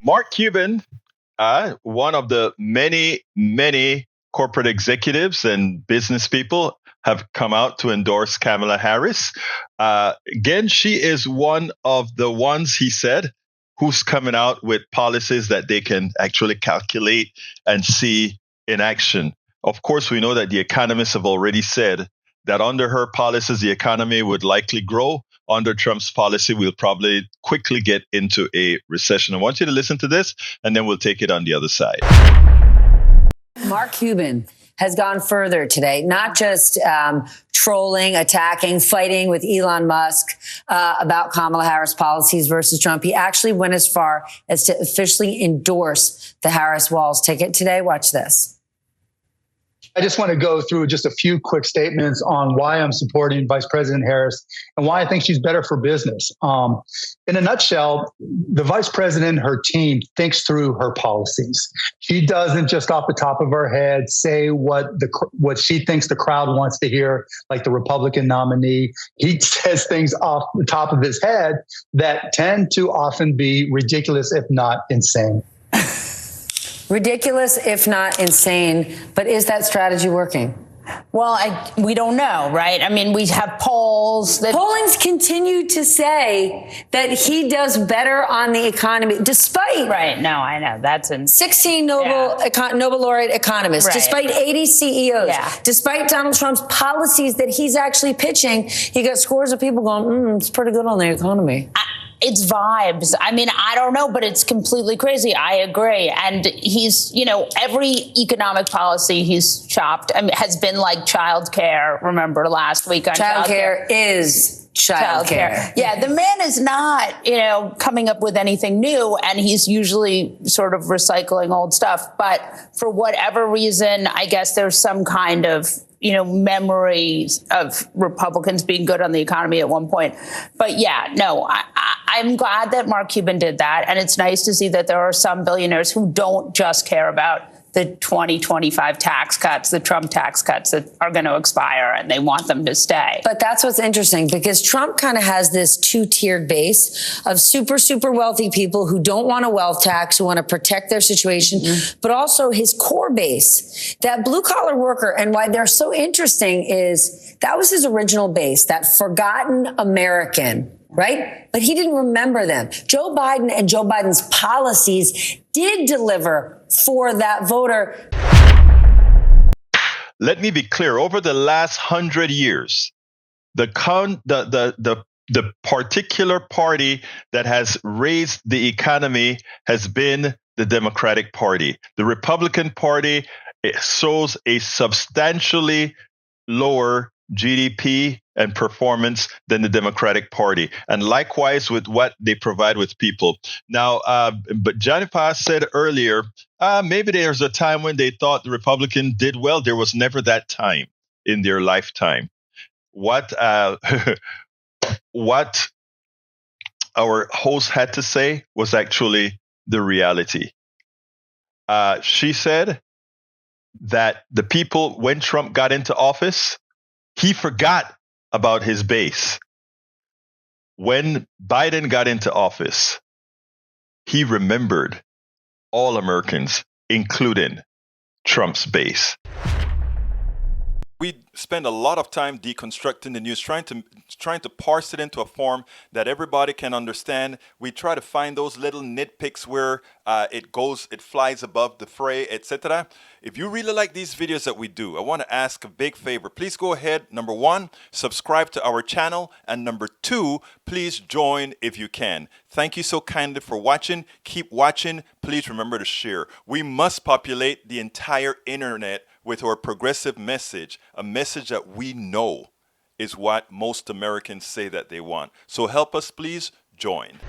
Mark Cuban, one of the many corporate executives and business people, have come out to endorse Kamala Harris. Again, she is one of the ones, he said, who's coming out with policies that they can actually calculate and see in action. Of course, we know that the economists have already said that under her policies, the economy would likely grow. Under Trump's policy, we'll probably quickly get into a recession. I want you to listen to this, and then we'll take it on the other side. Mark Cuban has gone further today, not just trolling, attacking, fighting with Elon Musk about Kamala Harris policies versus Trump. He actually went as far as to officially endorse the Harris Walls ticket today. Watch this. I just want to go through just a few quick statements on why I'm supporting Vice President Harris and why I think she's better for business. In a nutshell, the Vice President, her team thinks through her policies. She doesn't just off the top of her head say what she thinks the crowd wants to hear, like the Republican nominee. He says things off the top of his head that tend to often be ridiculous, if not insane. Ridiculous, if not insane. But is that strategy working? Well, we don't know, right? I mean, we have polls that pollings continue to say that he does better on the economy, despite right. No, I know that's 16 Nobel laureate economists, right. Despite 80 CEOs, despite Donald Trump's policies that he's actually pitching. He got scores of people going, "It's pretty good on the economy." It's vibes. I mean, I don't know, but it's completely crazy. I agree. And he's, every economic policy he's chopped has been like childcare. Remember last week on childcare is childcare. Yeah, the man is not, coming up with anything new, and he's usually sort of recycling old stuff. But for whatever reason, I guess there's some kind of memories of Republicans being good on the economy at one point. But yeah, no, I'm glad that Mark Cuban did that. And it's nice to see that there are some billionaires who don't just care about the 2025 tax cuts, the Trump tax cuts that are going to expire, and they want them to stay. But that's what's interesting, because Trump kind of has this two-tiered base of super, super wealthy people who don't want a wealth tax, who want to protect their situation, but also his core base, that blue-collar worker. And why they're so interesting is that was his original base, that forgotten American, right? But he didn't remember them. Joe Biden and Joe Biden's policies did deliver for that voter. Let me be clear. Over the last 100 years, the particular party that has raised the economy has been the Democratic Party. The Republican Party shows a substantially lower GDP and performance than the Democratic Party, and likewise with what they provide with people. Now, but Johnny Paz said earlier, maybe there's a time when they thought the Republican did well. There was never that time in their lifetime. What what our host had to say was actually the reality. She said that the people, when Trump got into office, he forgot about his base. When Biden got into office, he remembered all Americans, including Trump's base. We spend a lot of time deconstructing the news, trying to parse it into a form that everybody can understand. We try to find those little nitpicks where it flies above the fray, etc. If you really like these videos that we do, I want to ask a big favor. Please go ahead. Number one, subscribe to our channel. And number two, please join if you can. Thank you so kindly for watching. Keep watching. Please remember to share. We must populate the entire internet with our progressive message, a message that we know is what most Americans say that they want. So help us, please join.